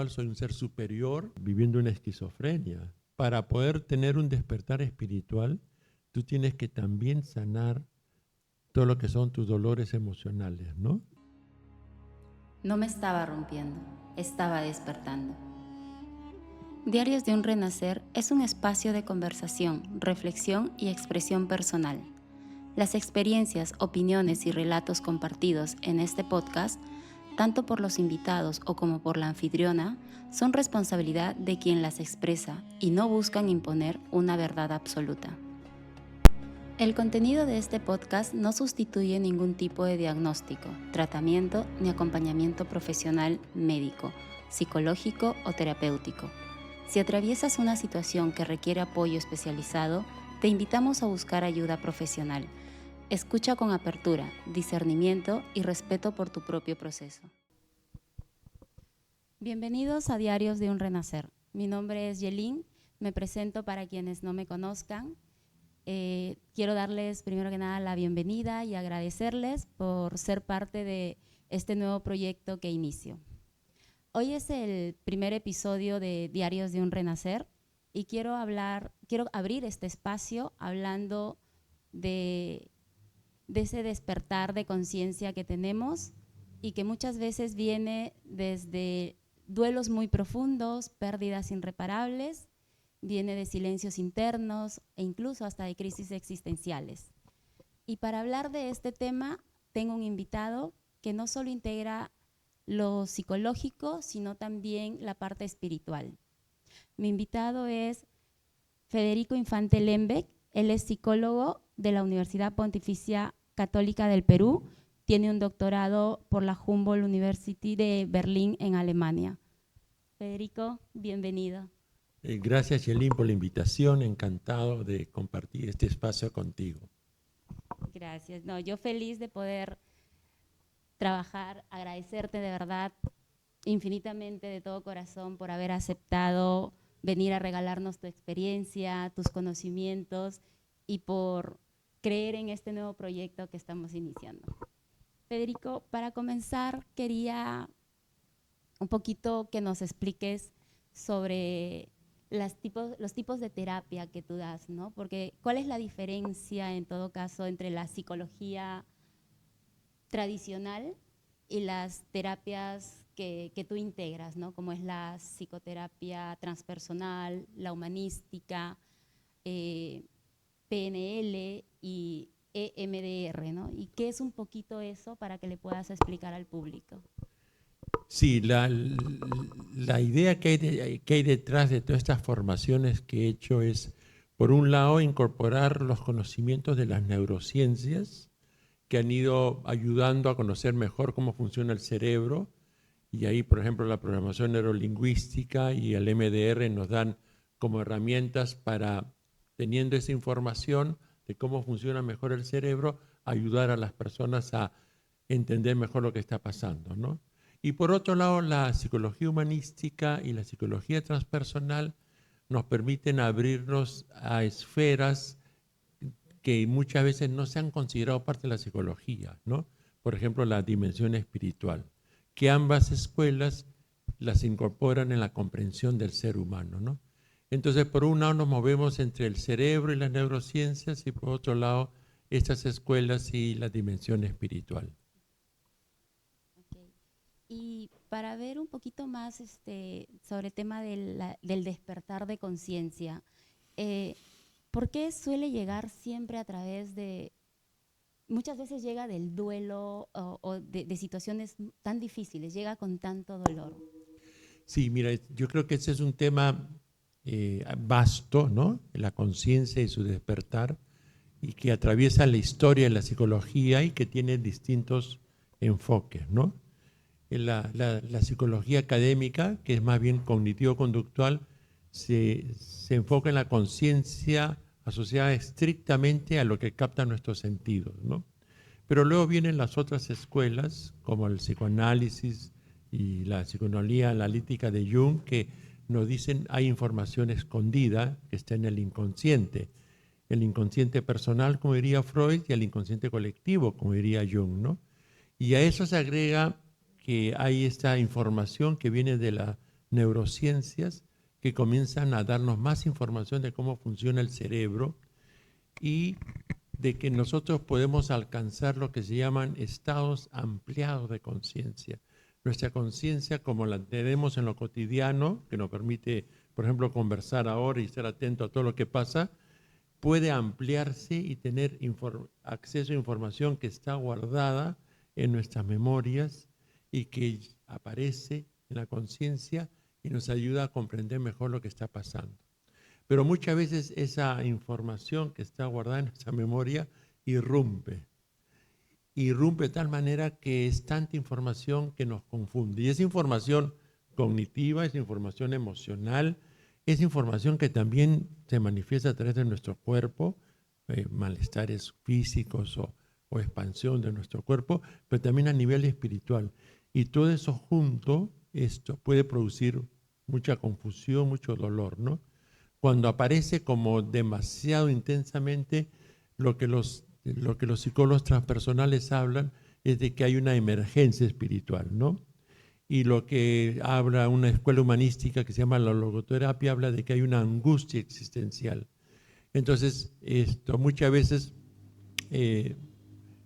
soy un ser superior viviendo una esquizofrenia. Para poder tener un despertar espiritual, tú tienes que también sanar todo lo que son tus dolores emocionales, ¿no? No me estaba rompiendo, estaba despertando. Diarios de un Renacer es un espacio de conversación, reflexión y expresión personal. Las experiencias, opiniones y relatos compartidos en este podcast, tanto por los invitados o como por la anfitriona, son responsabilidad de quien las expresa y no buscan imponer una verdad absoluta. El contenido de este podcast no sustituye ningún tipo de diagnóstico, tratamiento ni acompañamiento profesional médico, psicológico o terapéutico. Si atraviesas una situación que requiere apoyo especializado, te invitamos a buscar ayuda profesional. Escucha con apertura, discernimiento y respeto por tu propio proceso. Bienvenidos a Diarios de un Renacer. Mi nombre es Yelin, me presento para quienes no me conozcan. Quiero darles primero que nada la bienvenida y agradecerles por ser parte de este nuevo proyecto que inicio. Hoy es el primer episodio de Diarios de un Renacer y quiero abrir este espacio hablando de ese despertar de conciencia que tenemos y que muchas veces viene desde duelos muy profundos, pérdidas irreparables, viene de silencios internos e incluso hasta de crisis existenciales. Y para hablar de este tema, tengo un invitado que no solo integra lo psicológico, sino también la parte espiritual. Mi invitado es Federico Infante Lembeck. Él es psicólogo de la Universidad Pontificia Católica del Perú. Tiene un doctorado por la Humboldt University de Berlín, en Alemania. Federico, bienvenido. Gracias, Yelin, por la invitación. Encantado de compartir este espacio contigo. Gracias. No, yo feliz de poder trabajar, agradecerte de verdad infinitamente de todo corazón por haber aceptado venir a regalarnos tu experiencia, tus conocimientos y por creer en este nuevo proyecto que estamos iniciando. Federico, para comenzar quería un poquito que nos expliques sobre los tipos de terapia que tú das, ¿no? Porque ¿cuál es la diferencia en todo caso entre la psicología tradicional y las terapias que tú integras, ¿no? Como es la psicoterapia transpersonal, la humanística, PNL y EMDR, ¿no? ¿Y qué es un poquito eso para que le puedas explicar al público? Sí, la idea que hay detrás de todas estas formaciones que he hecho es, por un lado, incorporar los conocimientos de las neurociencias que han ido ayudando a conocer mejor cómo funciona el cerebro. Y ahí, por ejemplo, la programación neurolingüística y el MDR nos dan como herramientas para, teniendo esa información de cómo funciona mejor el cerebro, ayudar a las personas a entender mejor lo que está pasando, ¿no? Y por otro lado, la psicología humanística y la psicología transpersonal nos permiten abrirnos a esferas que muchas veces no se han considerado parte de la psicología, ¿no? Por ejemplo, la dimensión espiritual, que ambas escuelas las incorporan en la comprensión del ser humano, ¿no? Entonces, por un lado nos movemos entre el cerebro y las neurociencias y por otro lado estas escuelas y la dimensión espiritual. Okay. Y para ver un poquito más sobre el tema del despertar de conciencia, ¿por qué suele llegar siempre a través de, muchas veces llega del duelo o de situaciones tan difíciles, llega con tanto dolor? Sí, mira, yo creo que ese es un tema vasto, ¿no? La conciencia y su despertar, y que atraviesa la historia de la psicología y que tiene distintos enfoques, ¿no? La psicología académica, que es más bien cognitivo-conductual, se enfoca en la conciencia asociada estrictamente a lo que capta nuestros sentidos, ¿no? Pero luego vienen las otras escuelas, como el psicoanálisis y la psicoanalía analítica de Jung, que nos dicen hay información escondida que está en el inconsciente personal, como diría Freud, y el inconsciente colectivo, como diría Jung, ¿no? Y a eso se agrega que hay esta información que viene de neurociencias que comienzan a darnos más información de cómo funciona el cerebro y de que nosotros podemos alcanzar lo que se llaman estados ampliados de conciencia. Nuestra conciencia, como la tenemos en lo cotidiano, que nos permite, por ejemplo, conversar ahora y estar atento a todo lo que pasa, puede ampliarse y tener acceso a información que está guardada en nuestras memorias y que aparece en la conciencia y nos ayuda a comprender mejor lo que está pasando. Pero muchas veces esa información que está guardada en nuestra memoria irrumpe de tal manera que es tanta información que nos confunde. Y esa información cognitiva, esa información emocional, es información que también se manifiesta a través de nuestro cuerpo, malestares físicos o expansión de nuestro cuerpo, pero también a nivel espiritual. Y todo eso junto, esto puede producir mucha confusión, mucho dolor, ¿no? Cuando aparece como demasiado intensamente, lo que los psicólogos transpersonales hablan es de que hay una emergencia espiritual, ¿no? Y lo que habla una escuela humanística que se llama la logoterapia habla de que hay una angustia existencial. Entonces, muchas veces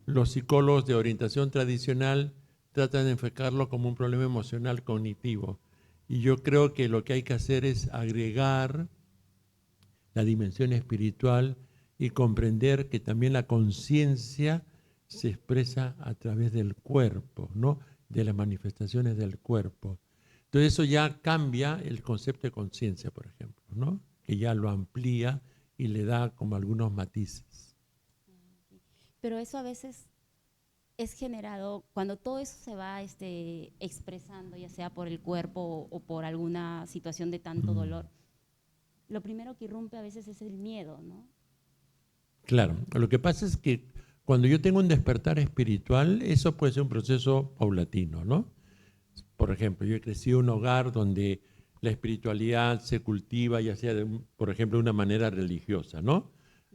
los psicólogos de orientación tradicional tratan de enfocarlo como un problema emocional cognitivo. Y yo creo que lo que hay que hacer es agregar la dimensión espiritual y comprender que también la conciencia se expresa a través del cuerpo, ¿no? De las manifestaciones del cuerpo. Entonces eso ya cambia el concepto de conciencia, por ejemplo, ¿no? Que ya lo amplía y le da como algunos matices. Pero eso a veces es generado cuando todo eso se va expresando, ya sea por el cuerpo o por alguna situación de tanto dolor. Lo primero que irrumpe a veces es el miedo, ¿no? Claro, lo que pasa es que cuando yo tengo un despertar espiritual, eso puede ser un proceso paulatino, ¿no? Por ejemplo, yo he crecido en un hogar donde la espiritualidad se cultiva, ya sea, por ejemplo, de una manera religiosa, ¿no?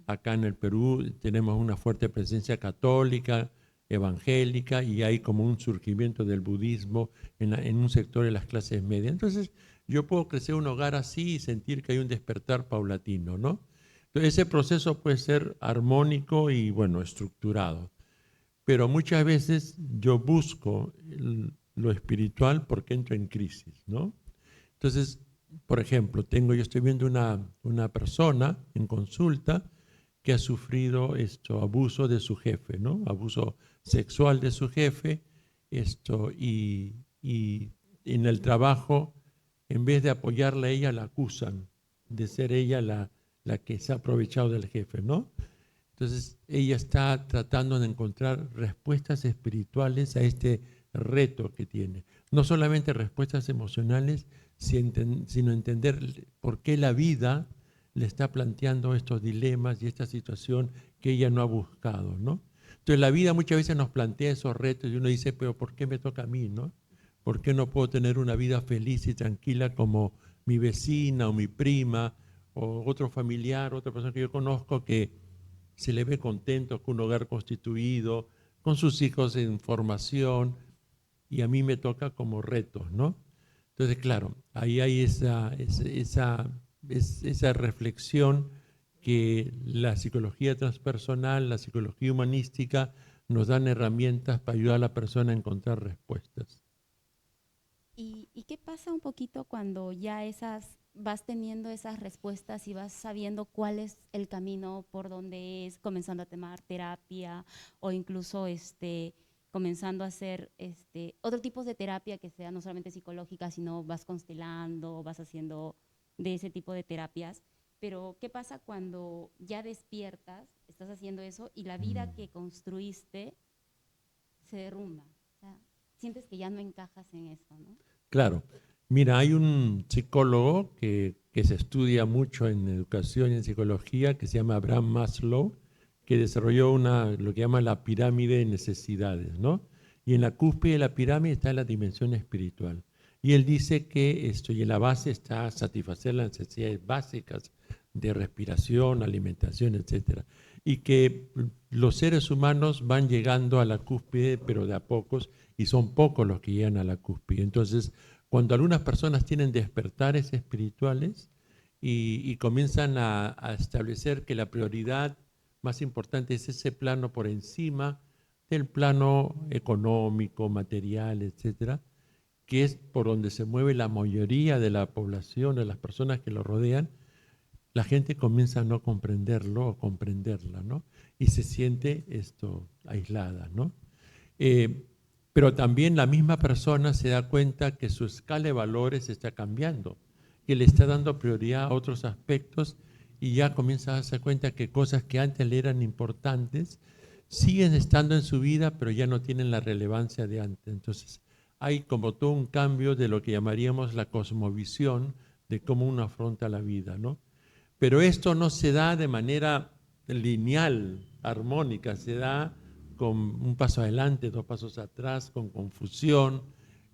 Acá en el Perú tenemos una fuerte presencia católica, evangélica, y hay como un surgimiento del budismo en un sector de las clases medias. Entonces, yo puedo crecer en un hogar así y sentir que hay un despertar paulatino, ¿no? Entonces, ese proceso puede ser armónico y, bueno, estructurado. Pero muchas veces yo busco lo espiritual porque entro en crisis, ¿no? Entonces, por ejemplo, yo estoy viendo una persona en consulta que ha sufrido abuso de su jefe, ¿no? Abuso sexual de su jefe, y en el trabajo, en vez de apoyarla a ella, la acusan de ser ella la que se ha aprovechado del jefe, ¿no? Entonces, ella está tratando de encontrar respuestas espirituales a este reto que tiene. No solamente respuestas emocionales, sino entender por qué la vida le está planteando estos dilemas y esta situación que ella no ha buscado, ¿no? Entonces, la vida muchas veces nos plantea esos retos y uno dice, pero ¿por qué me toca a mí, no? ¿Por qué no puedo tener una vida feliz y tranquila como mi vecina o mi prima o otro familiar, otra persona que yo conozco que se le ve contento con un hogar constituido, con sus hijos en formación, y a mí me toca como retos, ¿no? Entonces, claro, ahí hay esa reflexión que la psicología transpersonal, la psicología humanística nos dan herramientas para ayudar a la persona a encontrar respuestas. ¿Y qué pasa un poquito cuando ya vas teniendo esas respuestas y vas sabiendo cuál es el camino por donde es, comenzando a tomar terapia o incluso comenzando a hacer otro tipo de terapia que sea no solamente psicológica, sino vas constelando, vas haciendo de ese tipo de terapias? Pero ¿qué pasa cuando ya despiertas, estás haciendo eso y la vida que construiste se derrumba? O sea, sientes que ya no encajas en eso, ¿no? Claro. Mira, hay un psicólogo que se estudia mucho en educación y en psicología, que se llama Abraham Maslow, que desarrolló lo que llama la pirámide de necesidades, ¿no? Y en la cúspide de la pirámide está la dimensión espiritual. Y él dice que y en la base está satisfacer las necesidades básicas de respiración, alimentación, etc. Y que los seres humanos van llegando a la cúspide, pero de a pocos, y son pocos los que llegan a la cúspide. Entonces, cuando algunas personas tienen despertares espirituales y comienzan a establecer que la prioridad más importante es ese plano por encima del plano económico, material, etcétera, que es por donde se mueve la mayoría de la población, de las personas que lo rodean, la gente comienza a no comprenderlo o comprenderla, ¿no? Y se siente aislada, ¿no? Pero también la misma persona se da cuenta que su escala de valores está cambiando, que le está dando prioridad a otros aspectos y ya comienza a darse cuenta que cosas que antes le eran importantes siguen estando en su vida, pero ya no tienen la relevancia de antes. Entonces, hay como todo un cambio de lo que llamaríamos la cosmovisión de cómo uno afronta la vida, ¿no? Pero esto no se da de manera lineal, armónica, se da con un paso adelante, 2 pasos atrás, con confusión,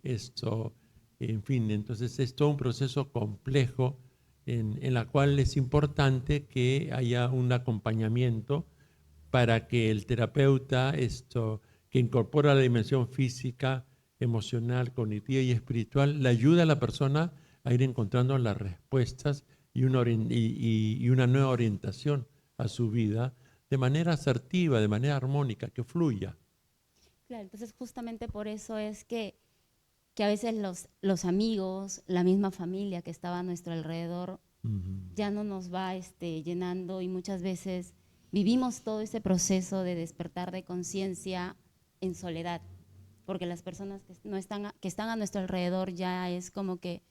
en fin, entonces es todo un proceso complejo en la cual es importante que haya un acompañamiento para que el terapeuta, que incorpora la dimensión física, emocional, cognitiva y espiritual, le ayuda a la persona a ir encontrando las respuestas y una nueva orientación a su vida de manera asertiva, de manera armónica, que fluya. Claro, entonces justamente por eso es que a veces los amigos, la misma familia que estaba a nuestro alrededor, ya no nos va llenando, y muchas veces vivimos todo ese proceso de despertar de conciencia en soledad, porque las personas que están a nuestro alrededor ya es como que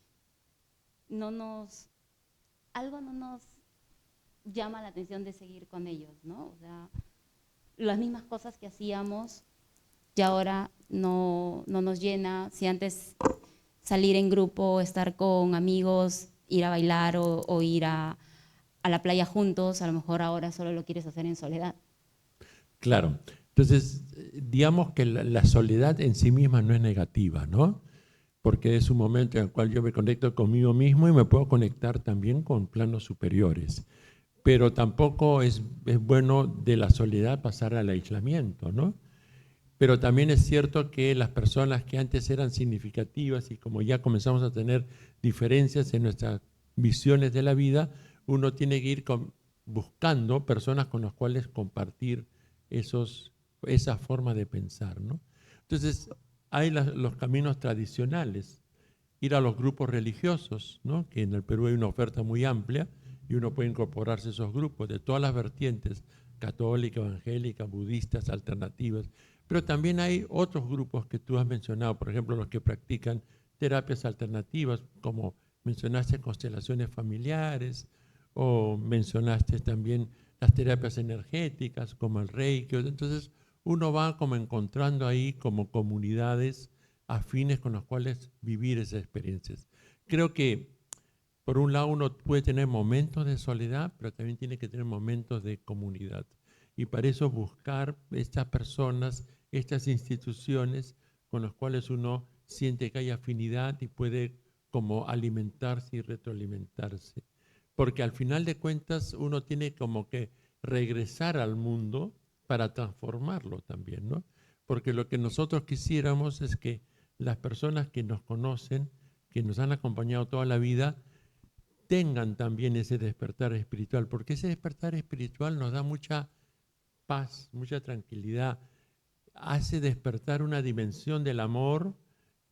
algo no nos llama la atención de seguir con ellos, ¿no? O sea, las mismas cosas que hacíamos ya ahora no nos llena. Si antes salir en grupo, estar con amigos, ir a bailar o ir a la playa juntos, a lo mejor ahora solo lo quieres hacer en soledad. Claro. Entonces, digamos que la soledad en sí misma no es negativa, ¿no? Porque es un momento en el cual yo me conecto conmigo mismo y me puedo conectar también con planos superiores. Pero tampoco es bueno de la soledad pasar al aislamiento, ¿no? Pero también es cierto que las personas que antes eran significativas y como ya comenzamos a tener diferencias en nuestras visiones de la vida, uno tiene que ir buscando personas con las cuales compartir esa forma de pensar, ¿no? Entonces, hay los caminos tradicionales, ir a los grupos religiosos, ¿no? Que en el Perú hay una oferta muy amplia y uno puede incorporarse a esos grupos de todas las vertientes, católica, evangélica, budistas, alternativas. Pero también hay otros grupos que tú has mencionado, por ejemplo, los que practican terapias alternativas, como mencionaste constelaciones familiares, o mencionaste también las terapias energéticas, como el Reiki. Entonces, uno va como encontrando ahí como comunidades afines con las cuales vivir esas experiencias. Creo que, por un lado, uno puede tener momentos de soledad, pero también tiene que tener momentos de comunidad. Y para eso buscar estas personas, estas instituciones con las cuales uno siente que hay afinidad y puede como alimentarse y retroalimentarse. Porque al final de cuentas uno tiene como que regresar al mundo para transformarlo también, ¿no? Porque lo que nosotros quisiéramos es que las personas que nos conocen, que nos han acompañado toda la vida, tengan también ese despertar espiritual, porque ese despertar espiritual nos da mucha paz, mucha tranquilidad, hace despertar una dimensión del amor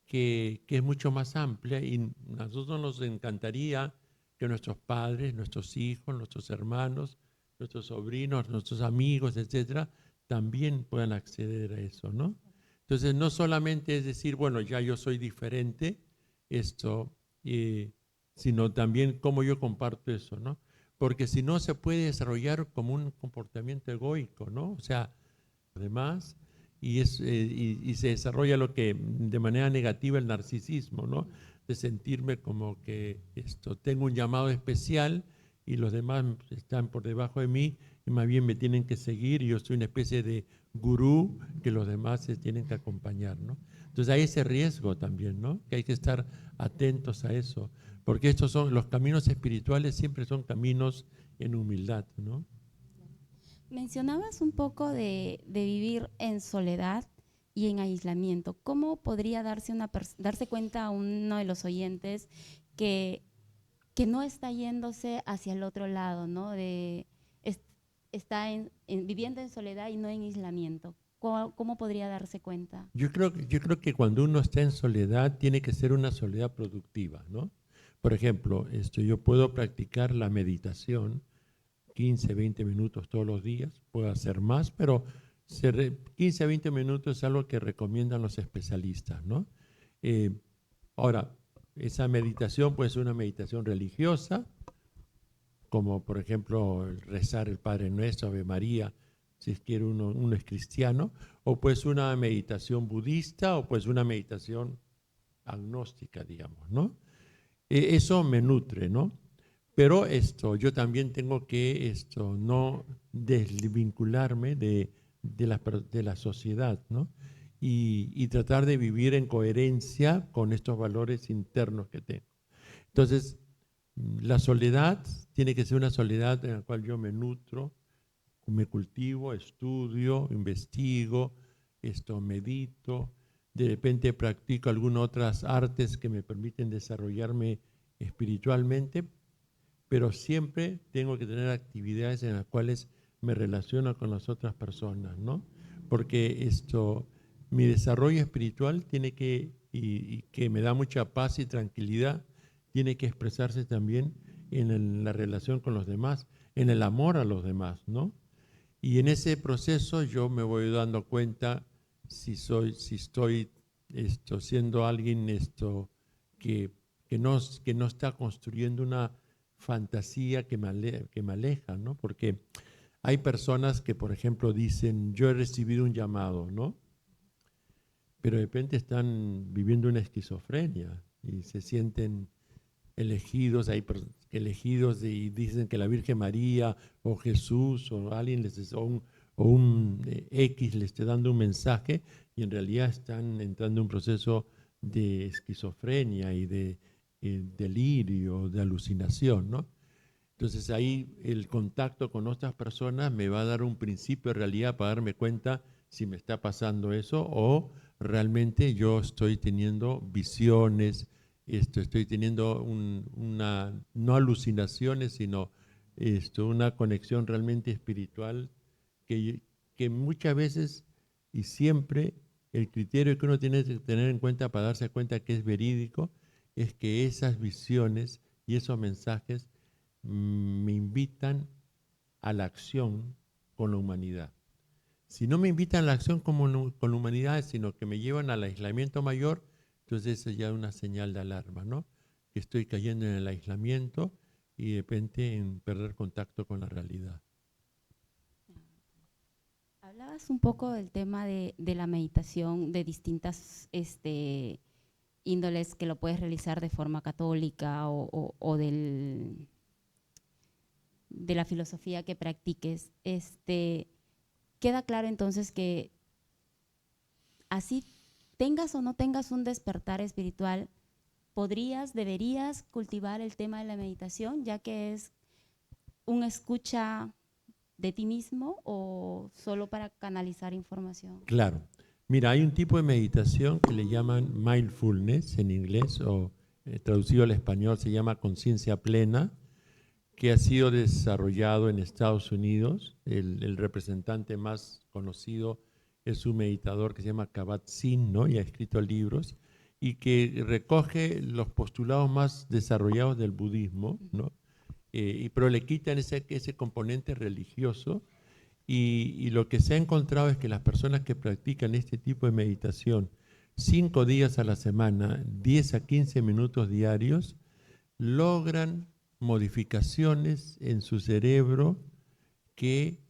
que es mucho más amplia, y a nosotros nos encantaría que nuestros padres, nuestros hijos, nuestros hermanos, nuestros sobrinos, nuestros amigos, etcétera, también puedan acceder a eso, ¿no? Entonces, no solamente es decir, bueno, ya yo soy diferente, sino también cómo yo comparto eso, ¿no? Porque si no, se puede desarrollar como un comportamiento egoico, ¿no? O sea, además, y se desarrolla lo que de manera negativa el narcisismo, ¿no? De sentirme como que tengo un llamado especial y los demás están por debajo de mí y más bien me tienen que seguir y yo soy una especie de gurú que los demás se tienen que acompañar, ¿no? Entonces hay ese riesgo también, ¿no? Que hay que estar atentos a eso, porque estos son los caminos espirituales, siempre son caminos en humildad, ¿no? Mencionabas un poco de vivir en soledad y en aislamiento. ¿Cómo podría darse cuenta a uno de los oyentes que no está yéndose hacia el otro lado, ¿no? Está viviendo en soledad y no en aislamiento? ¿Cómo podría darse cuenta? Yo creo que cuando uno está en soledad tiene que ser una soledad productiva, ¿no? Por ejemplo, yo puedo practicar la meditación 15, 20 minutos todos los días, puedo hacer más, pero 15 a 20 minutos es algo que recomiendan los especialistas, ¿no? Ahora, esa meditación puede ser una meditación religiosa, como por ejemplo rezar el Padre Nuestro, Ave María, si es que uno es cristiano, o pues una meditación budista, o pues una meditación agnóstica, digamos, ¿no? Eso me nutre, ¿no? Pero yo también tengo que no desvincularme de la sociedad, ¿no? Y tratar de vivir en coherencia con estos valores internos que tengo. Entonces, la soledad tiene que ser una soledad en la cual yo me nutro, me cultivo, estudio, investigo, medito, de repente practico algunas otras artes que me permiten desarrollarme espiritualmente, pero siempre tengo que tener actividades en las cuales me relaciono con las otras personas, ¿no? Porque mi desarrollo espiritual tiene y que me da mucha paz y tranquilidad, tiene que expresarse también en la relación con los demás, en el amor a los demás, ¿no? Y en ese proceso yo me voy dando cuenta si estoy siendo alguien que no está construyendo una fantasía que me aleja, ¿no? Porque hay personas que, por ejemplo, dicen, yo he recibido un llamado, ¿no? Pero de repente están viviendo una esquizofrenia y se sienten elegidos, elegidos y dicen que la Virgen María o Jesús o alguien o un X le esté dando un mensaje y en realidad están entrando en un proceso de esquizofrenia y de delirio, de alucinación, ¿no? Entonces ahí el contacto con otras personas me va a dar un principio de realidad para darme cuenta si me está pasando eso o realmente yo estoy teniendo visiones, estoy teniendo no alucinaciones, sino una conexión realmente espiritual que muchas veces y siempre el criterio que uno tiene que tener en cuenta para darse cuenta que es verídico es que esas visiones y esos mensajes me invitan a la acción con la humanidad. Si no me invitan a la acción con la humanidad, sino que me llevan al aislamiento mayor, entonces eso ya es una señal de alarma, ¿no? Que estoy cayendo en el aislamiento y de repente en perder contacto con la realidad. Hablabas un poco del tema de la meditación, de distintas índoles que lo puedes realizar de forma católica o de la filosofía que practiques. Queda claro entonces que así tengas o no tengas un despertar espiritual, deberías cultivar el tema de la meditación, ya que es una escucha de ti mismo o solo para canalizar información. Claro. Mira, hay un tipo de meditación que le llaman mindfulness en inglés o traducido al español se llama conciencia plena, que ha sido desarrollado en Estados Unidos. El representante más conocido es un meditador que se llama Kabat-Zinn, ¿no? Y ha escrito libros y que recoge los postulados más desarrollados del budismo, ¿no? Pero le quitan ese componente religioso y lo que se ha encontrado es que las personas que practican este tipo de meditación 5 días a la semana, 10 a 15 minutos diarios, logran modificaciones en su cerebro que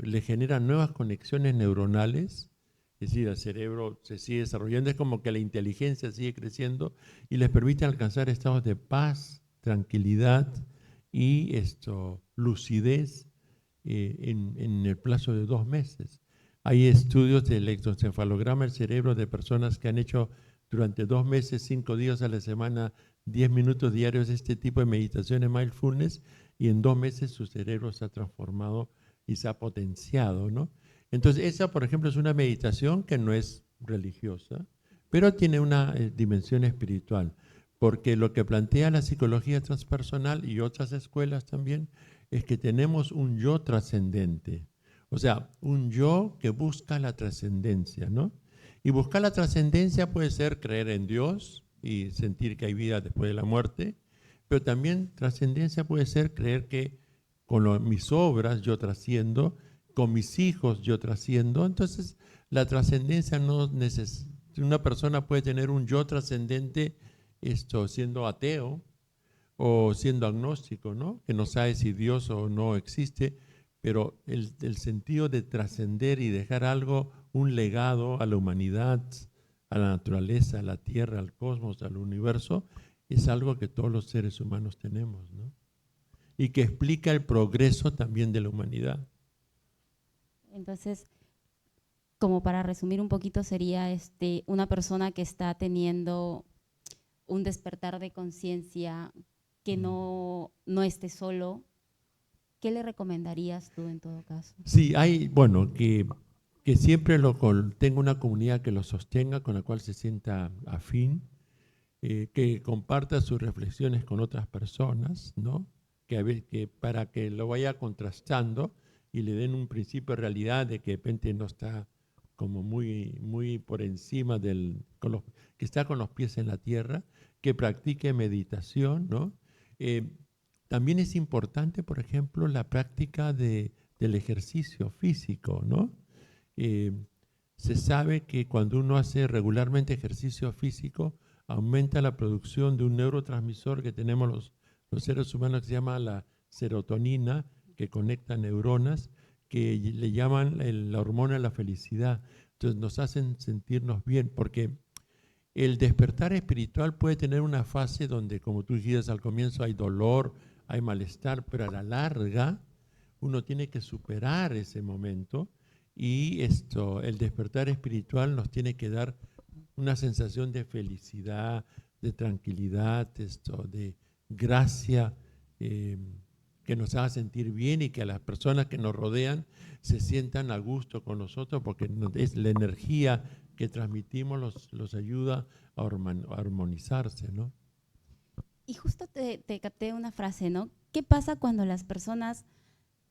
le generan nuevas conexiones neuronales, es decir, el cerebro se sigue desarrollando, es como que la inteligencia sigue creciendo y les permite alcanzar estados de paz, tranquilidad y lucidez en el plazo de 2 meses. Hay estudios de electroencefalograma del cerebro de personas que han hecho durante 2 meses, 5 días a la semana, 10 minutos diarios este tipo de meditaciones mindfulness y en 2 meses su cerebro se ha transformado y se ha potenciado, ¿no? Entonces, esa, por ejemplo, es una meditación que no es religiosa, pero tiene una dimensión espiritual, porque lo que plantea la psicología transpersonal y otras escuelas también es que tenemos un yo trascendente, o sea, un yo que busca la trascendencia, ¿no? Y buscar la trascendencia puede ser creer en Dios y sentir que hay vida después de la muerte, pero también trascendencia puede ser creer que con mis obras yo trasciendo, con mis hijos yo trasciendo. Entonces, la trascendencia no necesita. Una persona puede tener un yo trascendente siendo ateo o siendo agnóstico, ¿no? Que no sabe si Dios o no existe, pero el sentido de trascender y dejar algo, un legado a la humanidad, a la naturaleza, a la tierra, al cosmos, al universo, es algo que todos los seres humanos tenemos, ¿no? Y que explica el progreso también de la humanidad. Entonces, como para resumir un poquito, sería una persona que está teniendo un despertar de conciencia, que no esté solo. ¿Qué le recomendarías tú en todo caso? Sí, hay, bueno, que siempre tenga una comunidad que lo sostenga, con la cual se sienta afín, que comparta sus reflexiones con otras personas, ¿no? Que para que lo vaya contrastando y le den un principio de realidad de que de repente no está como muy por encima que está con los pies en la tierra, que practique meditación, ¿no? También es importante, por ejemplo, la práctica del ejercicio físico, ¿no? Eh, Se sabe que cuando uno hace regularmente ejercicio físico, aumenta la producción de un neurotransmisor que tenemos los seres humanos que se llama la serotonina, que conecta neuronas, que le llaman la hormona de la felicidad. Entonces nos hacen sentirnos bien, porque el despertar espiritual puede tener una fase donde, como tú dijiste al comienzo, hay dolor, hay malestar, pero a la larga uno tiene que superar ese momento y el despertar espiritual nos tiene que dar una sensación de felicidad, de tranquilidad, de gracia, que nos haga sentir bien y que a las personas que nos rodean se sientan a gusto con nosotros, porque es la energía que transmitimos los ayuda a armonizarse, ¿no? Y justo te capté una frase, ¿no? ¿Qué pasa cuando las personas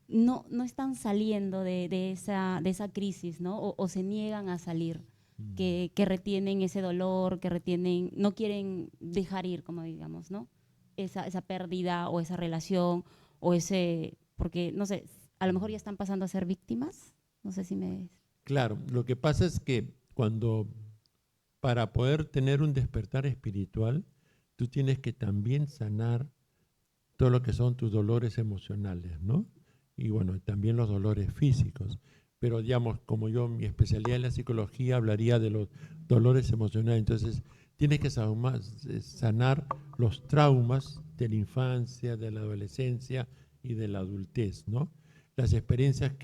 no están saliendo de esa crisis, ¿no? O se niegan a salir, que retienen ese dolor, que retienen, no quieren dejar ir, como digamos, ¿no? Esa pérdida o esa relación o porque, no sé, a lo mejor ya están pasando a ser víctimas, no sé si me... Claro, lo que pasa es que para poder tener un despertar espiritual, tú tienes que también sanar todo lo que son tus dolores emocionales, ¿no? Y bueno, también los dolores físicos. Pero digamos, como mi especialidad en la psicología hablaría de los dolores emocionales, entonces tienes que sanar los traumas de la infancia, de la adolescencia y de la adultez, ¿no? Las experiencias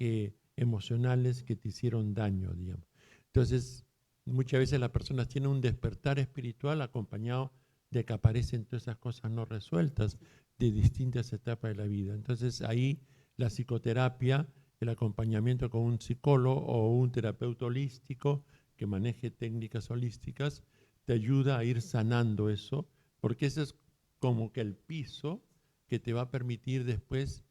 emocionales que te hicieron daño, digamos. Entonces, muchas veces las personas tienen un despertar espiritual acompañado de que aparecen todas esas cosas no resueltas de distintas etapas de la vida. Entonces ahí la psicoterapia, el acompañamiento con un psicólogo o un terapeuta holístico que maneje técnicas holísticas, te ayuda a ir sanando eso, porque ese es como que el piso que te va a permitir después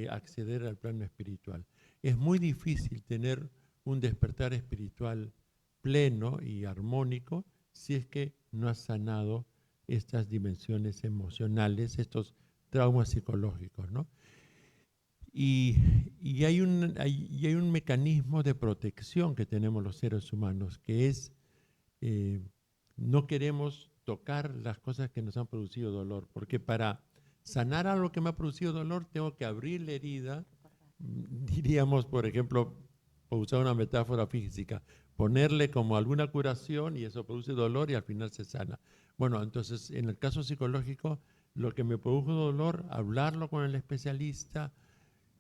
acceder al plano espiritual. Es muy difícil tener un despertar espiritual pleno y armónico si es que no has sanado estas dimensiones emocionales, estos traumas psicológicos, ¿no? Y hay un mecanismo de protección que tenemos los seres humanos, que es no queremos tocar las cosas que nos han producido dolor, porque para sanar algo que me ha producido dolor tengo que abrir la herida, diríamos, por ejemplo, por usar una metáfora física, ponerle como alguna curación y eso produce dolor y al final se sana. Bueno, entonces en el caso psicológico, lo que me produjo dolor, hablarlo con el especialista,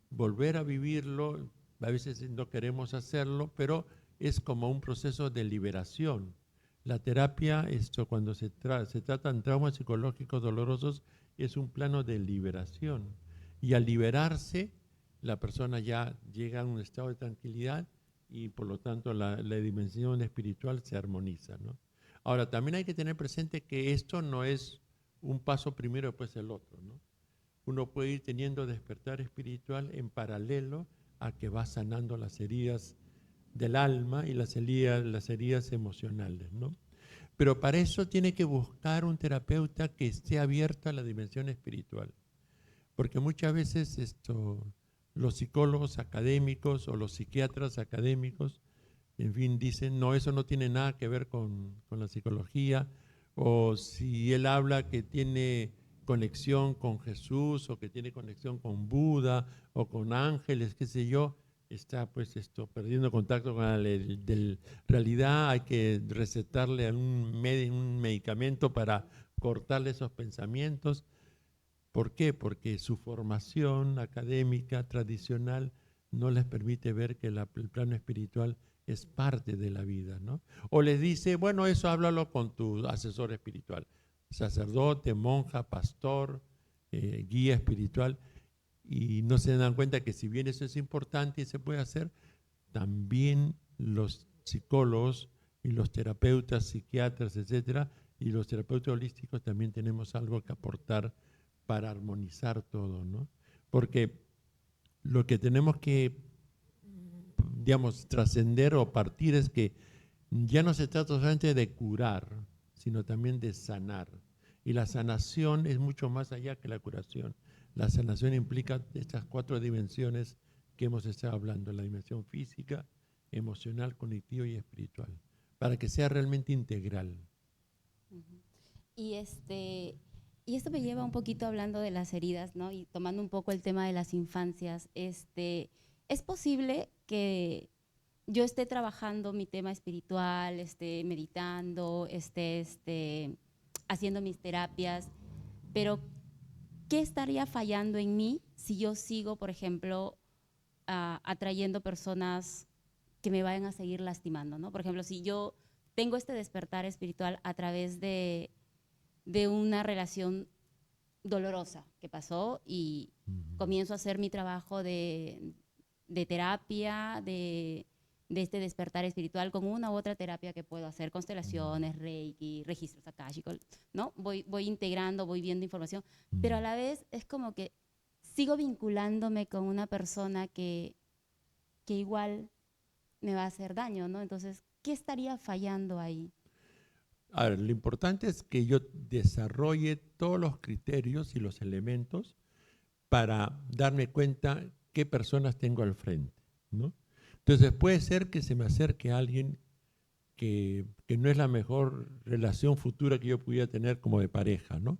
volver a vivirlo, a veces no queremos hacerlo, pero es como un proceso de liberación. La terapia, cuando se tratan traumas psicológicos dolorosos, es un plano de liberación. Y al liberarse, la persona ya llega a un estado de tranquilidad y por lo tanto la dimensión espiritual se armoniza, ¿no? Ahora, también hay que tener presente que esto no es un paso primero y después el otro, ¿no? Uno puede ir teniendo despertar espiritual en paralelo a que va sanando las heridas del alma y las heridas emocionales, ¿no? Pero para eso tiene que buscar un terapeuta que esté abierto a la dimensión espiritual. Porque muchas veces los psicólogos académicos o los psiquiatras académicos, en fin, dicen, no, eso no tiene nada que ver con la psicología, o si él habla que tiene conexión con Jesús o que tiene conexión con Buda o con ángeles, qué sé yo, está pues perdiendo contacto con la realidad, hay que recetarle un medicamento para cortarle esos pensamientos. ¿Por qué? Porque su formación académica tradicional no les permite ver que el plano espiritual es parte de la vida, ¿no? O les dice, bueno, eso háblalo con tu asesor espiritual, sacerdote, monja, pastor, guía espiritual, y no se dan cuenta que si bien eso es importante y se puede hacer, también los psicólogos y los terapeutas, psiquiatras, etcétera, y los terapeutas holísticos también tenemos algo que aportar para armonizar todo, ¿no? Porque lo que tenemos que, digamos, trascender o partir es que ya no se trata solamente de curar, sino también de sanar. Y la sanación es mucho más allá que la curación. La sanación implica estas 4 dimensiones que hemos estado hablando, la dimensión física, emocional, cognitiva y espiritual, para que sea realmente integral. Y y esto me lleva un poquito hablando de las heridas, ¿no? Y tomando un poco el tema de las infancias. ¿Es posible que yo esté trabajando mi tema espiritual, esté meditando, esté haciendo mis terapias, pero qué estaría fallando en mí si yo sigo, por ejemplo, atrayendo personas que me vayan a seguir lastimando, ¿no? Por ejemplo, si yo tengo este despertar espiritual a través de una relación dolorosa que pasó y comienzo a hacer mi trabajo de terapia, de este despertar espiritual con una u otra terapia que puedo hacer, constelaciones, reiki, registros akáshicos, ¿no? Voy integrando, voy viendo información, pero a la vez es como que sigo vinculándome con una persona que igual me va a hacer daño, ¿no? Entonces, ¿qué estaría fallando ahí? A ver, lo importante es que yo desarrolle todos los criterios y los elementos para darme cuenta qué personas tengo al frente, ¿no? Entonces puede ser que se me acerque a alguien que no es la mejor relación futura que yo pudiera tener como de pareja, ¿no?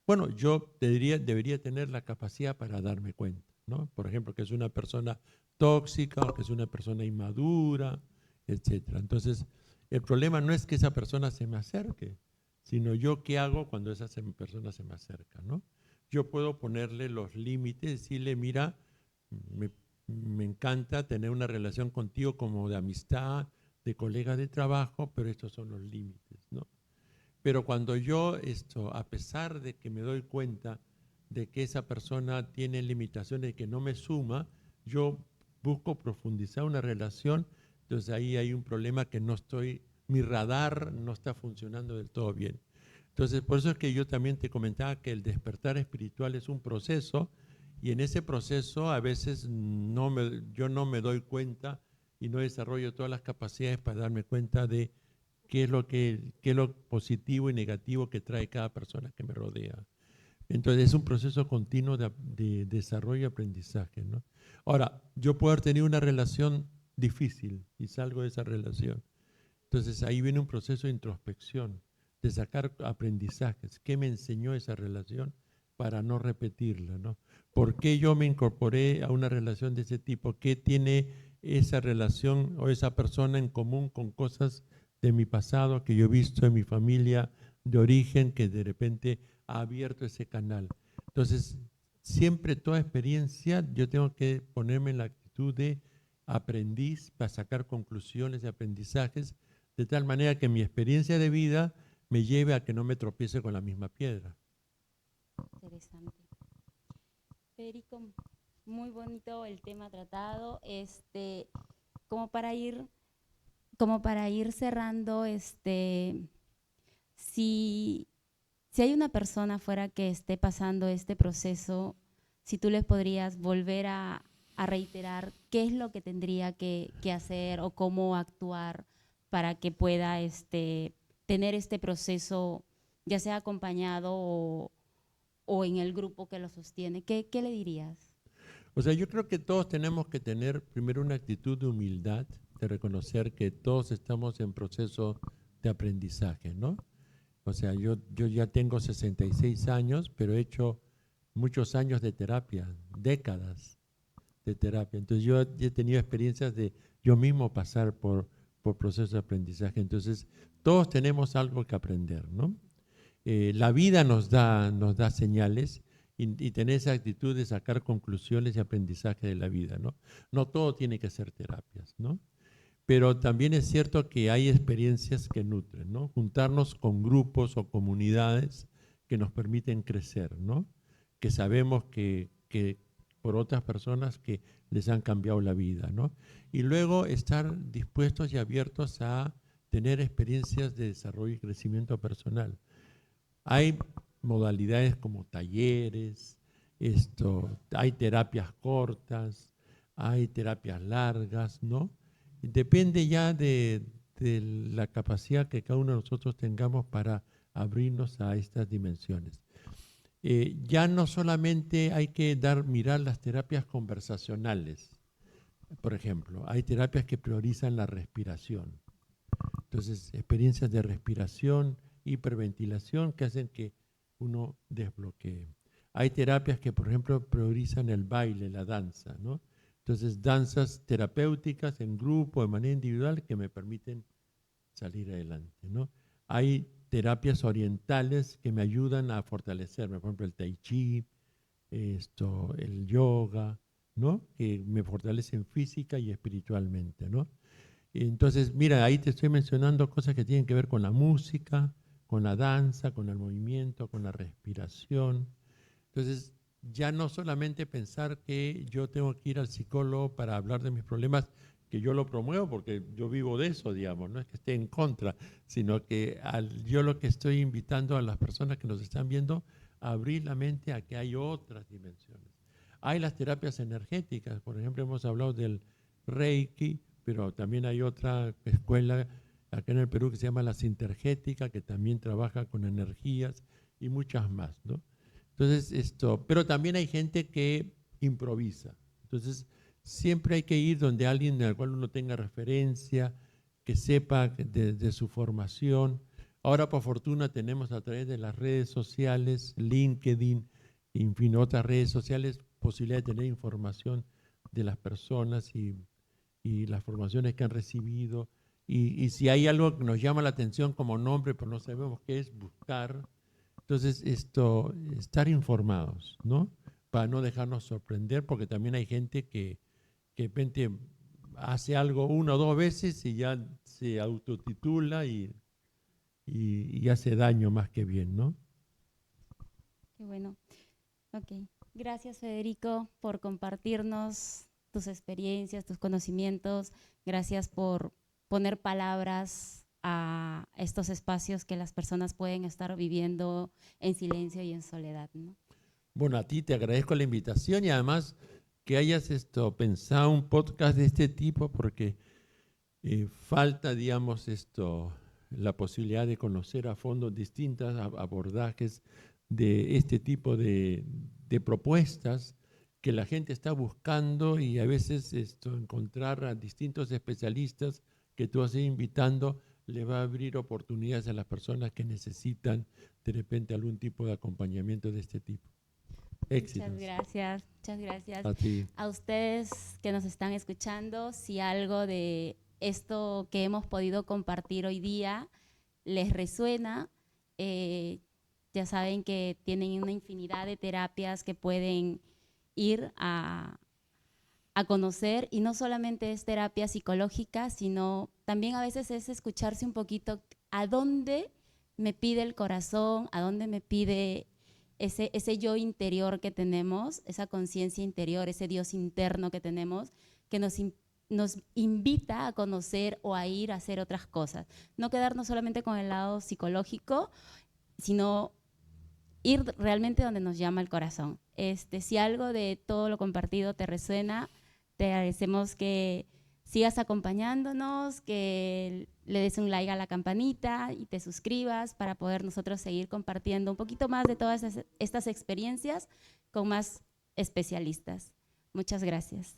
Bueno, yo debería tener la capacidad para darme cuenta, ¿no? Por ejemplo, que es una persona tóxica o que es una persona inmadura, etcétera. Entonces, el problema no es que esa persona se me acerque, sino yo qué hago cuando esa persona se me acerca, ¿no? Yo puedo ponerle los límites, decirle, mira, me, me encanta tener una relación contigo como de amistad, de colega de trabajo, pero estos son los límites, ¿no? Pero cuando yo a pesar de que me doy cuenta de que esa persona tiene limitaciones que no me suma, yo busco profundizar una relación, entonces ahí hay un problema que mi radar no está funcionando del todo bien. Entonces, por eso es que yo también te comentaba que el despertar espiritual es un proceso y en ese proceso a veces yo no me doy cuenta y no desarrollo todas las capacidades para darme cuenta de qué es lo positivo y negativo que trae cada persona que me rodea. Entonces es un proceso continuo de desarrollo y aprendizaje, ¿no? Ahora, yo puedo haber tenido una relación difícil y salgo de esa relación. Entonces ahí viene un proceso de introspección, de sacar aprendizajes. ¿Qué me enseñó esa relación para no repetirla, ¿no? ¿Por qué yo me incorporé a una relación de ese tipo? ¿Qué tiene esa relación o esa persona en común con cosas de mi pasado que yo he visto en mi familia de origen que de repente ha abierto ese canal? Entonces, siempre toda experiencia yo tengo que ponerme en la actitud de aprendiz para sacar conclusiones y aprendizajes de tal manera que mi experiencia de vida me lleve a que no me tropiece con la misma piedra. Interesante. Federico, muy bonito el tema tratado. como para ir cerrando, si hay una persona afuera que esté pasando este proceso, si tú les podrías volver a reiterar qué es lo que tendría que hacer o cómo actuar para que pueda tener este proceso, ya sea acompañado o en el grupo que lo sostiene, ¿qué le dirías? O sea, yo creo que todos tenemos que tener primero una actitud de humildad, de reconocer que todos estamos en proceso de aprendizaje, ¿no? O sea, yo ya tengo 66 años, pero he hecho muchos años de terapia, décadas de terapia. Entonces yo he tenido experiencias de yo mismo pasar por procesos de aprendizaje. Entonces todos tenemos algo que aprender, ¿no? La vida nos da señales y tener esa actitud de sacar conclusiones y aprendizaje de la vida, ¿no? No todo tiene que ser terapias, ¿no? Pero también es cierto que hay experiencias que nutren, ¿no? Juntarnos con grupos o comunidades que nos permiten crecer, ¿no? Que sabemos que por otras personas que les han cambiado la vida, ¿no? Y luego estar dispuestos y abiertos a tener experiencias de desarrollo y crecimiento personal. Hay modalidades como talleres, hay terapias cortas, hay terapias largas, ¿no? Depende ya de la capacidad que cada uno de nosotros tengamos para abrirnos a estas dimensiones. Ya no solamente hay que mirar las terapias conversacionales, por ejemplo, hay terapias que priorizan la respiración. Entonces, experiencias de respiración, hiperventilación que hacen que uno desbloquee. Hay terapias que, por ejemplo, priorizan el baile, la danza, ¿no? Entonces, danzas terapéuticas en grupo, de manera individual, que me permiten salir adelante, ¿no? Hay terapias orientales que me ayudan a fortalecerme, por ejemplo, el tai chi, el yoga, ¿no? Que me fortalecen física y espiritualmente, ¿no? Entonces, mira, ahí te estoy mencionando cosas que tienen que ver con la música, con la danza, con el movimiento, con la respiración. Entonces, ya no solamente pensar que yo tengo que ir al psicólogo para hablar de mis problemas, que yo lo promuevo porque yo vivo de eso, digamos, no es que esté en contra, sino que yo lo que estoy invitando a las personas que nos están viendo a abrir la mente a que hay otras dimensiones. Hay las terapias energéticas, por ejemplo, hemos hablado del Reiki, pero también hay otra escuela acá en el Perú que se llama la Sintergética, que también trabaja con energías y muchas más, ¿no? Entonces, pero también hay gente que improvisa. Entonces, siempre hay que ir donde alguien en el cual uno tenga referencia, que sepa de su formación. Ahora, por fortuna, tenemos a través de las redes sociales, LinkedIn, en fin, otras redes sociales, posibilidad de tener información de las personas y las formaciones que han recibido. Y si hay algo que nos llama la atención como nombre, pero no sabemos qué es, buscar. Entonces, estar informados, ¿no? Para no dejarnos sorprender, porque también hay gente que de repente hace algo una o dos veces y ya se autotitula y hace daño más que bien, ¿no? Qué bueno. Ok. Gracias, Federico, por compartirnos tus experiencias, tus conocimientos. Gracias por poner palabras a estos espacios que las personas pueden estar viviendo en silencio y en soledad, ¿no? Bueno, a ti te agradezco la invitación y además que hayas pensado un podcast de este tipo porque falta, digamos, la posibilidad de conocer a fondo distintos abordajes de este tipo de propuestas que la gente está buscando y a veces encontrar a distintos especialistas que tú has ido invitando le va a abrir oportunidades a las personas que necesitan de repente algún tipo de acompañamiento de este tipo. Éxitos. Muchas gracias. A ti. A ustedes que nos están escuchando, si algo de esto que hemos podido compartir hoy día les resuena, ya saben que tienen una infinidad de terapias que pueden ir a conocer, y no solamente es terapia psicológica, sino también a veces es escucharse un poquito a dónde me pide el corazón, a dónde me pide ese yo interior que tenemos, esa conciencia interior, ese Dios interno que tenemos, que nos nos invita a conocer o a ir a hacer otras cosas. No quedarnos solamente con el lado psicológico, sino ir realmente donde nos llama el corazón. Si algo de todo lo compartido te resuena, te agradecemos que sigas acompañándonos, que le des un like a la campanita y te suscribas para poder nosotros seguir compartiendo un poquito más de todas estas experiencias con más especialistas. Muchas gracias.